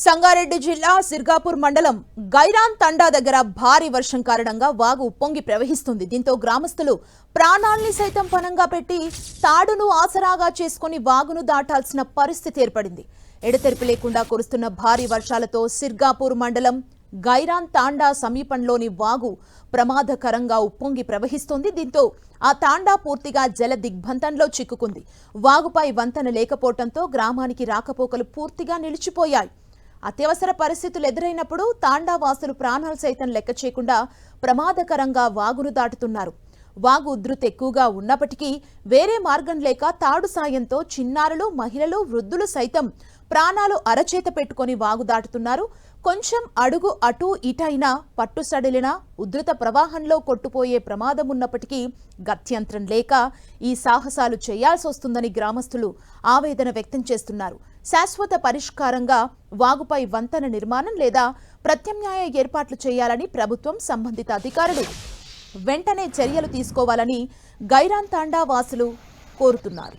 సంగారెడ్డి జిల్లా సిర్గాపూర్ మండలం గైరాన్ తండా దగ్గర భారీ వర్షం కారణంగా వాగు ఉప్పొంగి ప్రవహిస్తుంది. దీంతో గ్రామస్తులు ప్రాణాల్ని సైతం పణంగా పెట్టి తాడును ఆసరాగా చేసుకుని వాగును దాటాల్సిన పరిస్థితి ఏర్పడింది. ఎడతెరిపి లేకుండా కురుస్తున్న భారీ వర్షాలతో సిర్గాపూర్ మండలం గైరాన్ తాండా సమీపంలోని వాగు ప్రమాదకరంగా ఉప్పొంగి ప్రవహిస్తోంది. దీంతో ఆ తాండా పూర్తిగా జల దిగ్బంధంలో చిక్కుకుంది. వాగుపై వంతెన లేకపోవడంతో గ్రామానికి రాకపోకలు పూర్తిగా నిలిచిపోయాయి. అత్యవసర పరిస్థితులు ఎదురైనప్పుడు తాండా వాసులు ప్రాణాలు సైతం లెక్క చేయకుండా ప్రమాదకరంగా వాగును దాటుతున్నారు. వాగు ఉధృతి ఎక్కువగా ఉన్నప్పటికీ వేరే మార్గం లేక తాడు సాయంతో చిన్నారులు, మహిళలు, వృద్ధులు సైతం ప్రాణాలు అరచేత పెట్టుకుని వాగు దాటుతున్నారు. కొంచెం అడుగు అటూ ఇటైనా పట్టు సడిలిన ఉధృత ప్రవాహంలో కొట్టుపోయే ప్రమాదం ఉన్నప్పటికీ గత్యంతరం లేక ఈ సాహసాలు చేయాల్సి వస్తుందని గ్రామస్తులు ఆవేదన వ్యక్తం చేస్తున్నారు. శాశ్వత పరిష్కారంగా వాగుపై వంతెన నిర్మాణం లేదా ప్రత్యామ్నాయ ఏర్పాట్లు చేయాలని ప్రభుత్వం, సంబంధిత అధికారులు వెంటనే చర్యలు తీసుకోవాలని గైరాన్ తాండా వాసులు కోరుతున్నారు.